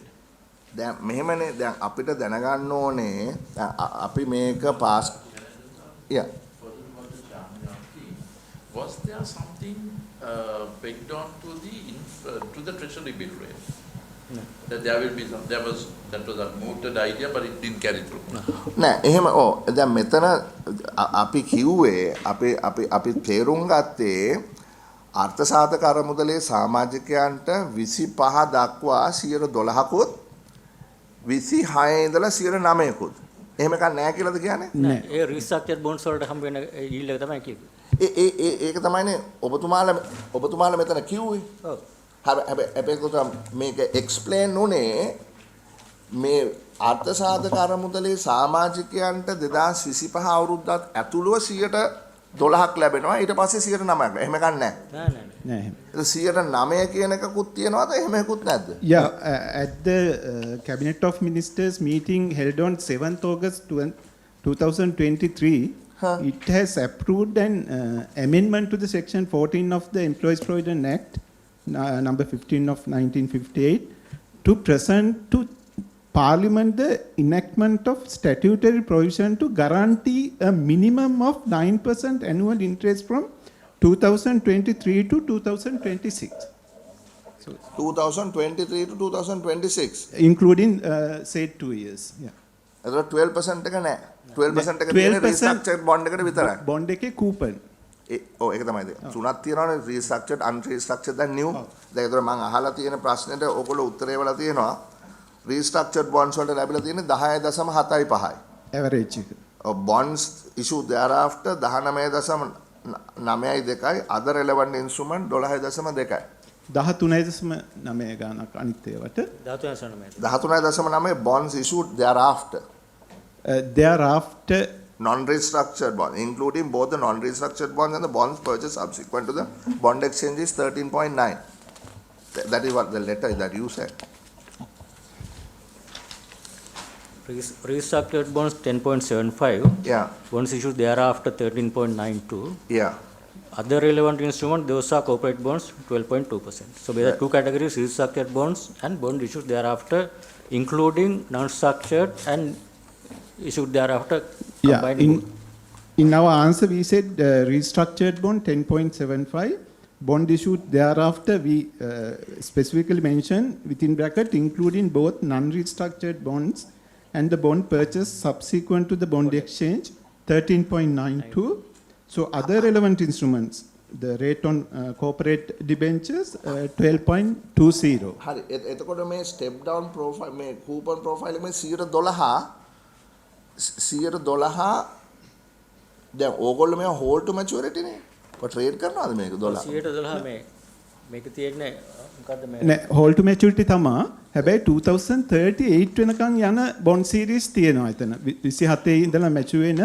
දැන් මෙහෙමනේ දැන් අපිට දැනගන්න ඕනේ අපි මේක pass Was there something pegged on to the treasury bill rate? That there will be some, that was a mooted idea, but it didn't carry through. නෑ එහෙම දැන් මෙතන අපි කිව්වේ අපි තේරුම් ගත්තේ අර්ථසාධක අරමුදලේ සමාජිකයන්ට 25 දක්වා 12%කුත් 26 ඉඳලා 9%කුත් එහෙම එකක් නෑ කියලාද කියන්නේ? නෑ. ඒ රීස්ට්‍රක්චර්ඩ් බොන්ඩ්ස් වලට හම්බ වෙන yield එක තමයි කිව්වේ. ඒක තමයිනේ ඔබතුමාලා මෙතන කිව්වේ. ඔව්. හැබැයි මේක එක්ස්ප්ලේන් උනේ මේ අර්ථසාධක අරමුදලේ සමාජිකයන්ට 2025 අවුරුද්දත් ඇතුළුව 12%ක් ලැබෙනවා ඊට පස්සේ 9%ක්. එහෙම එකක් නෑ. නෑ. ඒක 9% කියන එකකුත් තියනවාද එහෙම එකකුත් නැද්ද? Yeah, at the Cabinet of Ministers meeting held on 7th August 2023, it has approved an amendment to the Section 14 of the Employees Provident Act, number 15 of 1958, to present to Parliament the enactment of statutory provision to guarantee a minimum of 9% annual interest from 2023 to 2026. 2023 to 2026. Including, say, 2 years. Yeah. එතකොට 12% එක නෑ. 12% එක තියෙන්නේ restructured bond එකට විතරයි. Bond එකේ coupon. ඔව් ඒක තමයි. තුනක් තියෙනවානේ restructured, unrestructured and new. දැන් ඒතර මම අහලා තියෙන ප්‍රශ්නෙට ඔයගොල්ලෝ උත්තරේ වල තියෙනවා restructured bonds වලට ලැබිලා තියෙන්නේ 10.75යි. Average එක. Bonds issued thereafter 19.92යි. other relevant instrument 12.2යි. 13.9 ගානක් අනිත් ඒවාට. 13.9 bonds issued thereafter. Thereafter, Non-restructured bonds, including both the non-restructured bonds and the bonds purchased subsequent to the bond exchange is 13.9. That is what the letter that you said. Restructured bonds 10.75. Yeah, Bonds issued thereafter 13.92. yeah. Other relevant instruments, those are corporate bonds 12.2%. So there are two categories: restructured bonds and bond issued thereafter, including non-structured and issued thereafter. yeah, in our answer we said restructured bond 10.75, bond issued thereafter we specifically mentioned within bracket including both non-restructured bonds and the bond purchase subsequent to the bond exchange 13.92. So other relevant instruments, the rate on corporate debentures 12.20. හරි. එතකොට මේ step down profile මේ coupon profile එකේ 112 දැන් ඕගොල්ලෝ මේවා hold to maturity නේ. ඔය trade කරනවද මේක 12? 112 මේක තියෙන්නේ මොකද්ද මේ නෑ hold to maturity තමා. හැබැයි 2038 වෙනකන් යන bond series තියෙනවා එතන. 27 ඉඳලා mature වෙන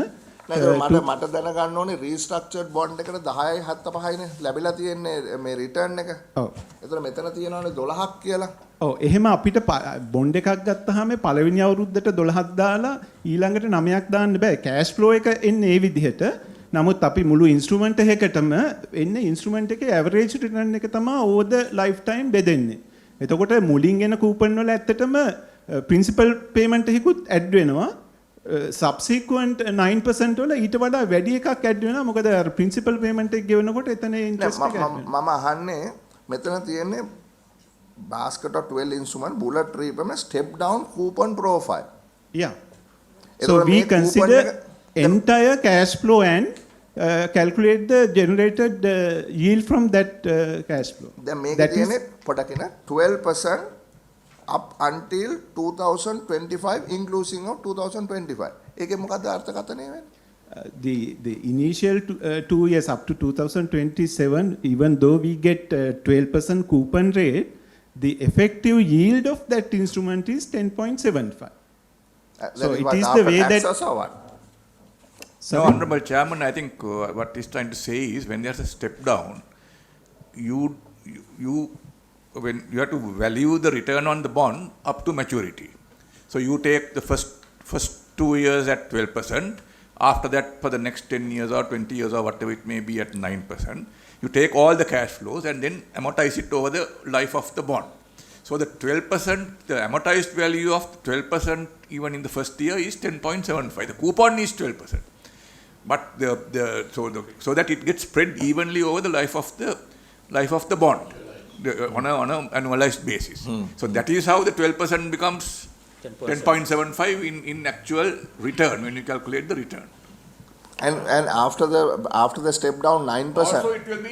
මට දැනගන්න ඕනේ restructured bond එකට 10.75යිනේ ලැබිලා තියෙන්නේ මේ return එක. ඔව්. එතකොට මෙතන තියෙනවානේ 12ක් කියලා. ඔව් එහෙම අපිට බොන්ඩ් එකක් ගත්තාම පළවෙනි අවුරුද්දට 12ක් දාලා ඊළඟට 9ක් දාන්න බෑ. කෑෂ් ෆ්ලෝ එක එන්නේ ඒ විදිහට. නමුත් අපි මුළු ඉන්ස්ට්‍රුමන්ට් එකකටම එන්නේ ඉන්ස්ට්‍රුමන්ට් එකේ ඇවරේජ් රිටර්න් එක තමයි over the lifetime බෙදෙන්නේ. එතකොට මුලින් එන කූපන් වල ඇත්තටම ප්‍රින්සිපල් පේමන්ට් එකකුත් ඇඩ් වෙනවා. subsequent 9% වල ඊට වඩා වැඩි එකක් ඇඩ් වෙනවා. මොකද අර ප්‍රින්සිපල් පේමන්ට් එක ගෙවනකොට එතන ඉන්ට්‍රස්ට් එක මම අහන්නේ මෙතන තියෙන්නේ basket of 12 instrument bullet repayment step down coupon profile. Yeah. So we consider entire cash flow and calculate the generated yield from that cash flow. දැන් මේක තියෙන්නේ පොඩක් නේ 12% up until 2025 inclusive of 2025. ඒකේ මොකද අර්ථකථනය වෙන්නේ? The initial 2 years up to 2027, even though we get 12% coupon rate, the effective yield of that instrument is 10.75. So it is the way that. Or what? No, Honorable Chairman, I think what he's trying to say is when there's a step down, when you have to value the return on the bond up to maturity. So you take the first 2 years at 12%. After that, for the next 10 years or 20 years or whatever it may be at 9%, you take all the cash flows and then amortize it over the life of the bond. So the 12%, the amortized value of 12% even in the first year is 10.75. The coupon is 12%. But so that it gets spread evenly over the life of the bond. on an annualized basis. So that is how the 12% becomes 10.75 in actual return when you calculate the return. And after the step down 9%. Also, it will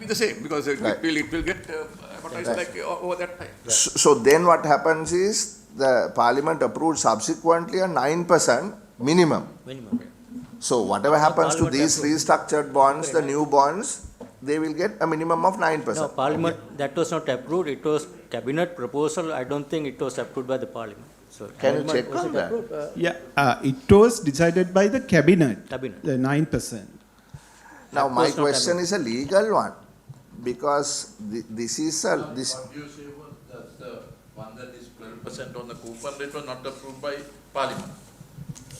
be the same because it will get amortized like over that time. So then what happens is the parliament approved subsequently a 9% minimum. So whatever happens to these restructured bonds, the new bonds, they will get a minimum of 9%. No, Parliament, that was not approved. It was cabinet proposal. I don't think it was approved by the Parliament. So Can you Parliament- check was on it that? approved? It was decided by the cabinet. Cabinet. The 9%. Now That my was not question approved. is a legal one because this is a this. What you say was that's the one that is 12% on the coupon rate was not approved by Parliament.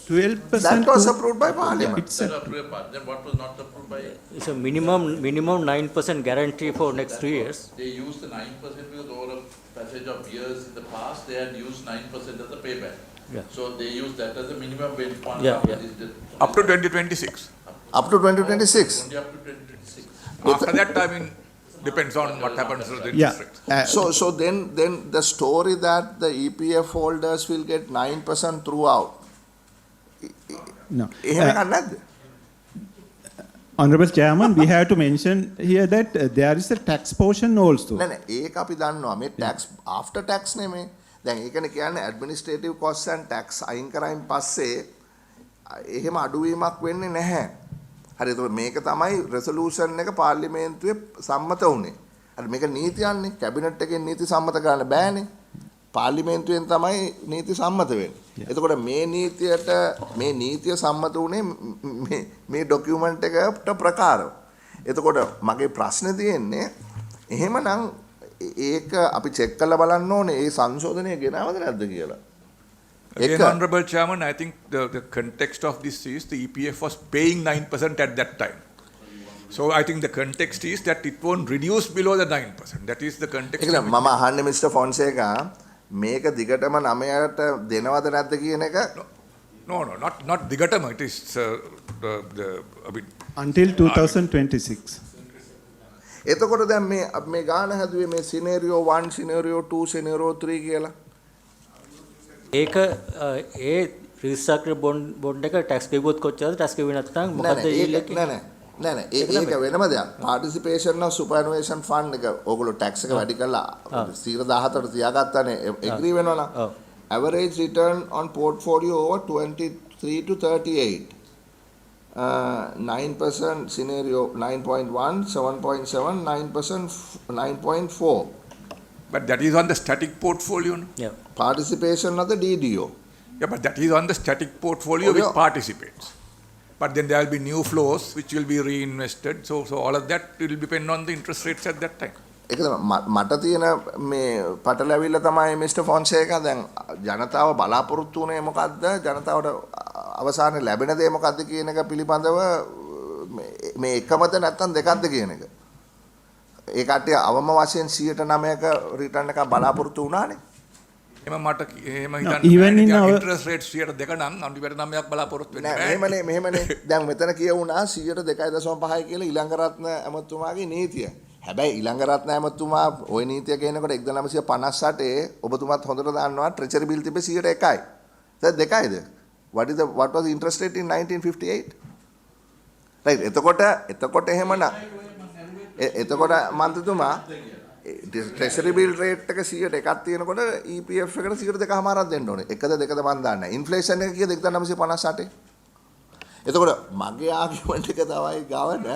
12%. That was coup- approved by Parliament. It's That a, approved by, then what was not approved by? It's a minimum 9% guarantee for next 3 years. They used the 9% because over a passage of years in the past, they had used 9% as a payback. Yeah. So they used that as a minimum benchmark. Yeah, after yeah. this- Up to 2026. Up to 2026. Only up to 2026. After that, I mean, depends on what happens to the interest rates. So then the story that the EPF holders will get 9% throughout. no. එහෙම එකක් නැද්ද? Honorable Chairman, we have to mention here that there is a tax portion also. නෑ ඒක අපි දන්නවා මේ tax after tax නෙමේ. දැන් ඒකනේ කියන්නේ administrative costs and tax අයින් කරයින් පස්සේ එහෙම අඩුවීමක් වෙන්නේ නැහැ. හරි එතකොට මේක තමයි resolution එක පාර්ලිමේන්තුවේ සම්මත වුණේ. හරි මේක නීතියන්නේ කැබිනට් එකෙන් නීති සම්මත කරන්න බෑනේ. පාර්ලිමේන්තුවෙන් තමයි නීති සම්මත වෙන්නේ. එතකොට මේ නීතිය සම්මත වුණේ මේ ડોකියුමන්ට් එකට ප්‍රකාරව. එතකොට මගේ ප්‍රශ්නේ තියෙන්නේ එහෙමනම් ඒක අපි චෙක් කරලා බලන්න ඕනේ ඒ සංශෝධනය ගෙනවද නැද්ද කියලා. Again, Honorable Chairman, I think the context of this is the EPF was paying 9% at that time. So I think the context is that it won't reduce below the 9%. That is the context. ඒක මම අහන්නේ mister Fonseka මේක දිගටම 9ට දෙනවද නැද්ද කියන එක. No, not Digatama. It is I mean, Until 2026. එතකොට දැන් මේ ගාන හැදුවේ මේ සිනේරියෝ 1 සිනේරියෝ 2 සිනේරියෝ 3 කියලා. ඒක ඒ රිස්ට්‍රක්චර් බොන්ඩ් එක ටැක්ස් ගෙවුවොත් කොච්චරද ටැක්ස් ගෙවුවේ නැත්නම් මොකද්ද yield එක? නෑ ඒක වෙනම දෙයක්. පාටිසිපේෂන් of superannuation fund එක ඕගොල්ලෝ ටැක්ස් එක වැඩි කරලා 14% තියාගත්තානේ එග්‍රී වෙනවනම්. Average return on portfolio over 23 to 38. 9% scenario 9.1, 7.7, 9%, 9.4. but that is on the static portfolio. No? Yeah. Participation of the DDO. Yeah, but that is on the static portfolio which participates. But then there will be new flows which will be reinvested. So all of that will depend on the interest rates at that time. ඒක තමයි මට තියෙන මේ පටලැවිල්ල තමයි mister Fonseka දැන් ජනතාව බලාපොරොත්තු වුණේ මොකද්ද ජනතාවට අවසානයේ ලැබෙන දේ මොකද්ද කියන එක පිළිබඳව මේ එකමද නැත්නම් දෙකක්ද කියන එක. ඒ කට්ටිය අවම වශයෙන් 109ක රිටර්න් එකක් බලාපොරොත්තු වුණානේ. එහෙම මට එහෙම even in හිතන්න our- interest rates 102 නම් අනිවාර්ය 9ක් බලාපොරොත්තු වෙන්නේ නෑ නැහැ. මෙහෙමනේ දැන් මෙතන කියවුණා 102.5 කියලා ඊළඟරත්න ඇමතුමාගේ නීතිය. හැබැයි ඊළඟරත්න ඇමතුමා ওই නීතිය කියනකොට 1958 ඔබතුමාත් හොඳට දන්නවා ට්‍රෙජරි බිල් තිබ්බේ 101යි. දැන් දෙකයිද? What was the interest rate in 1958? right එතකොට එහෙමනම් එතකොට මන්ත්‍රීතුමා ට්‍රෙෂරි බිල් රේට් එක 101ක් තියෙනකොට EPF එකට 102කමාරක් දෙන්න ඕනේ. එකද දෙකද මන් දන්නේ. ඉන්ෆ්ලේෂන් එක කීයද 1958? එතකොට මගේ ආගියුමන්ට් එක තමයි ගවන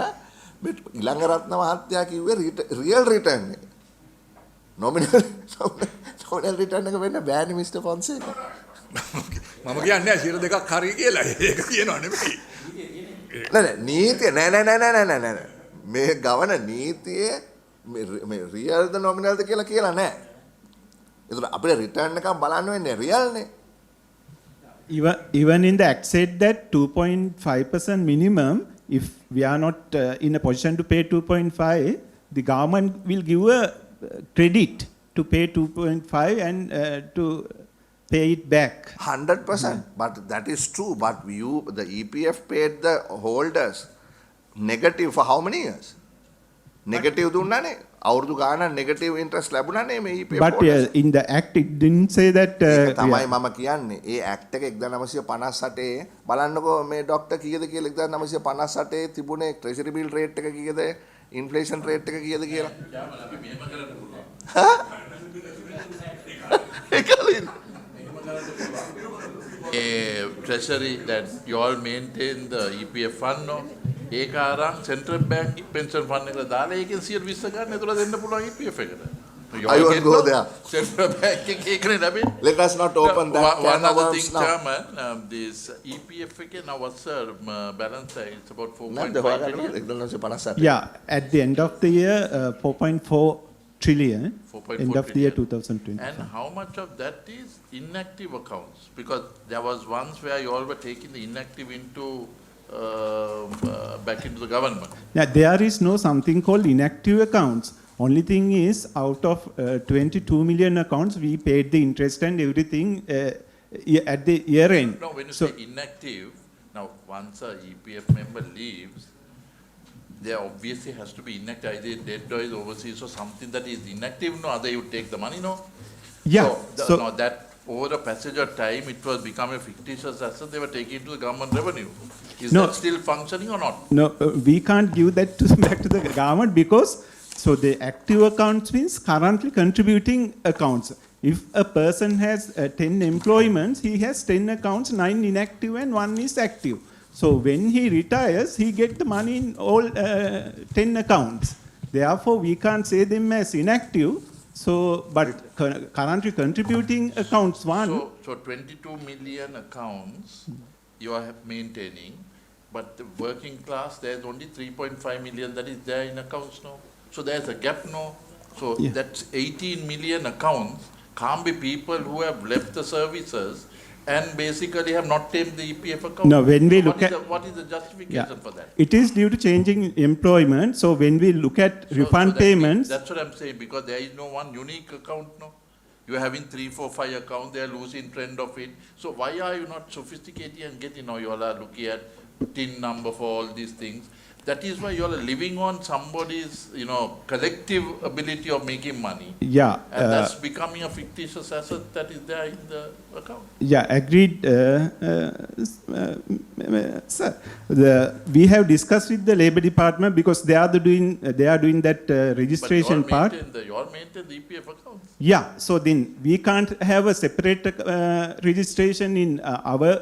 මේ ඉලංගරත්න මහත්තයා කිව්වේ රියල් රිටර්න් එක. නොමිනල් රිටර්න් එක වෙන්න බෑනේ මිස්ටර් ෆොන්සේකා. මම කියන්නේ 102ක් හරි කියලා. ඒක කියනවා නෙමෙයි. නෑ නීතිය නෑ මේ ගවන නීතියේ මේ රියල්ද නොමිනල්ද කියලා නෑ. ඒතර අපේ රිටර්න් එකක් බලන්න වෙන්නේ රියල් නේ. Even in the act said that 2.5% minimum, if we are not in a position to pay 2.5, the government will give a credit to pay 2.5 and to pay it back. 100%. But that is true. But the EPF paid the holders negative for how many years? Negative දුන්නානේ අවුරුදු ගානක් negative interest ලැබුණානේ මේ EPF But holders. in the act, it didn't say that. ඒක තමයි මම කියන්නේ. ඒ act එක 1958 බලන්නකෝ මේ ડોක්ටර් කීයද කියලා 1958 තිබුණේ ට්‍රෙෂරි බිල් රේට් එක කීයද ඉන්ෆ්ලේෂන් රේට් එක කීයද කියලා. ඒකලින් treasury that you all maintain the EPF fund no ඒක අරන් central bank pension fund එකට දාලා ඒකෙන් 120 ගන්න එතකොට දෙන්න පුළුවන් EPF එකට. You I all won't get go no there. Central bank එකනේ ලැබෙන්නේ. Let us not open that One can of other worms thing, now. Chairman, this EPF again, now what's the balance? It's about නැද්ද 4.5 හොයාගන්න trillion. 1958. Yeah, at the end of the year, 4.4 trillion, 4.4 end of the year trillion. 2020. And how much of that is inactive accounts? Because there was once where you all were taking the inactive into back into the government. Now, there is no something called inactive accounts. Only thing is, out of 22 million accounts, we paid the interest and everything at the year end. No, when you So, say inactive, now once a EPF member leaves, there obviously has to be inactive, either dead or is overseas or something that is inactive, no, other you take the money, no? yeah. So, So, no, that over a passage of time, it was becoming a fictitious asset, they were taking to the government revenue. Is No. that still functioning or not? no, we can't give that back to the government because so the active accounts means currently contributing accounts. If a person has 10 employments, he has 10 accounts, 9 inactive and 1 is active. So when he retires, he get the money in all 10 accounts. Therefore, we can't say them as inactive. So, but currently contributing accounts one. So 22 million accounts you are maintaining, but the working class, there's only 3.5 million that is there in accounts, no? So there's a gap, no? So Yeah. that's 18 million accounts can't be people who have left the services and basically have not taken the EPF account. No, when we So look what is the justification for that? It is due to changing employment. So when we look at So refund that means- payments, That's what I'm saying, because there is no one unique account, no? You're having 3, 4, 5 accounts, they're losing trend of it. So why are you not sophisticated and getting, you all are looking at TIN number for all these things? That is why you all are living on somebody's, collective ability of making money. yeah. And that's becoming a fictitious asset that is there in the account. Yeah, agreed, sir. We have discussed with the Labour Department because they are doing that registration part. You all maintain the EPF account. Yeah, so then we can't have a separate registration in our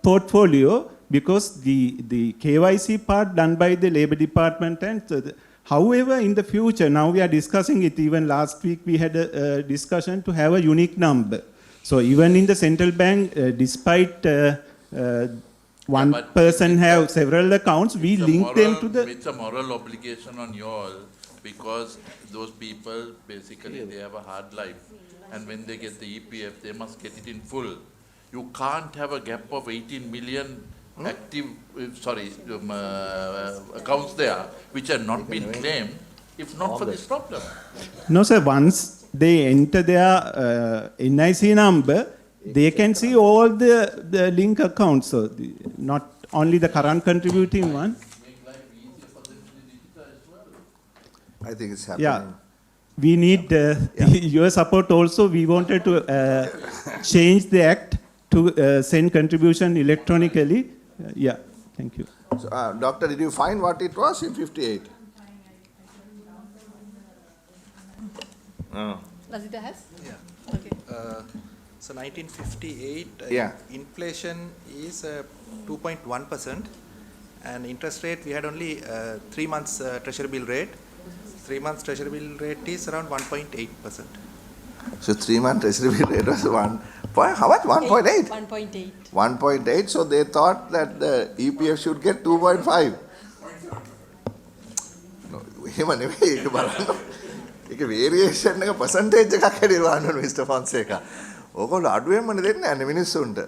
portfolio because the KYC part done by the Labour Department and however, in the future, now we are discussing it, even last week we had a discussion to have a unique number. So even in the central bank, despite one but person have several accounts, we It's a link them to the... It's a moral obligation on you all because those people basically they have a hard life, and when they get the EPF, they must get it in full. You can't have a gap of 18 million active, accounts there which have not been claimed, if not for this problem. No, sir. Once they enter their NIC number, they can see all the link accounts. So not only the current contributing one. I think it's Yeah. happening. We need your support also. We wanted to change the act to send contribution electronically. Yeah, thank you. So, doctor, did you find what it was in 58? Lasita has? Yeah. Okay. So 1958, Yeah. inflation is 2.1%, and interest rate we had only 3 months treasury bill rate. 3 months treasury bill rate is around 1.8%. So 3 month treasury bill rate was how much? 1.8? 1.8. 1.8, so they thought that the EPF should get 2.5. No, එහෙම නෙවෙයි ඒක බලන්න. ඒක variation එක percentage එකක් හැටියට බලන්න ඕනේ Mr. Fonseca. ඕගොල්ලෝ අඩුවෙන්මනේ දෙන්නේ අනේ මිනිස්සුන්ට.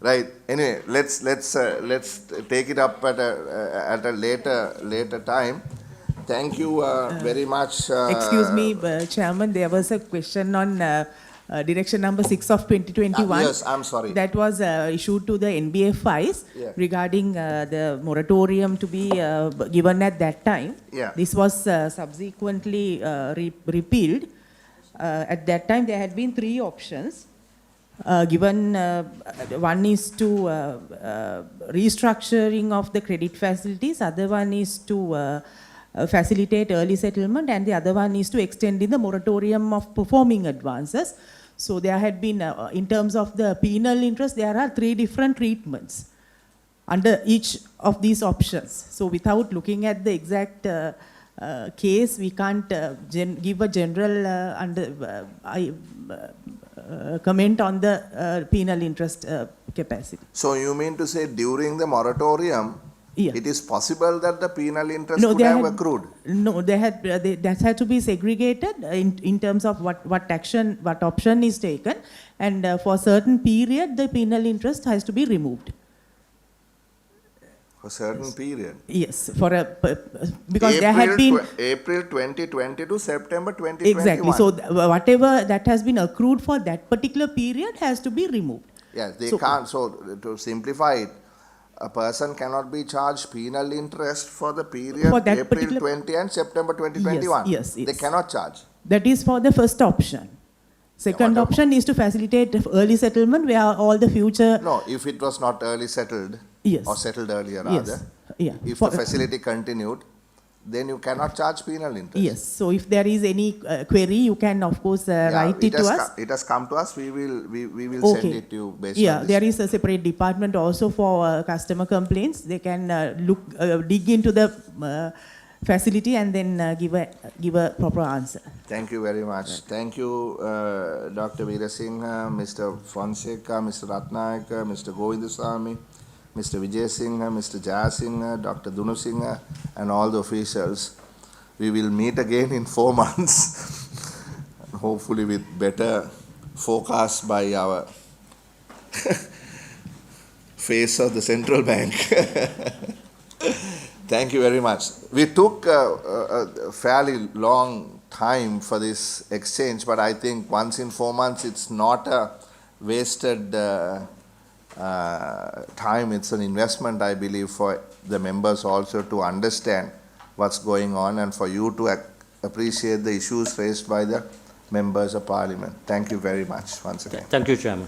Right. Anyway, let's take it up at a later time. Thank you very much. Excuse me, Chairman, there was a question on Direction number 6 of 2021. Yes, I'm sorry. That was issued to the NBFIs Yeah. regarding the moratorium to be given at that time. Yeah. This was subsequently repealed. At that time, there had been 3 options. Given one is to restructuring of the credit facilities, other one is to facilitate early settlement, and the other one is to extend in the moratorium of performing advances. So there had been, in terms of the penal interest, there are 3 different treatments under each of these options. So without looking at the exact case, we can't give a general comment on the penal interest capacity. So you mean to say during the moratorium, Yeah. it is possible that the penal interest No, could they have had- accrued? No, that had to be segregated in terms of what action, what option is taken, and for certain period, the penal interest has to be removed. For certain period? Yes, for a, because there had been. April 2020 to September 2021. Exactly, so whatever that has been accrued for that particular period has to be removed. Yes, they So- can't, so to simplify it, a person cannot be charged penal interest for the period For that April particular- 20 and September 2021. Yes, They yes. cannot charge. That is for the first option. Second what option is to facilitate early settlement where all the future. No, if it was not early settled, Yes. or settled earlier Yes. rather, Yeah. if For- the facility continued, then you cannot charge penal interest. Yes, so if there is any query, you can of course Yeah, write it to has us. It has come to us, we will send Okay. it to you based Yeah, on this. there is a separate department also for customer complaints. They can dig into the facility and then give a proper answer. Thank you very much. Thank you, Dr. Veerasinghe, Mr. Fonseca, Mr. Ratnayaka, Mr. Govindaswamy, Mr. Vijay Singh, Mr. Jayasinghe, Dr. Dunusinghe, and all the officials. We will meet again in 4 months, hopefully with better forecast by our face of the central bank. Thank you very much. We took a fairly long time for this exchange, but I think once in 4 months it's not a wasted time. It's an investment, I believe, for the members also to understand what's going on and for you to appreciate the issues raised by the members of parliament. Thank you very much once again. Thank you, Chairman.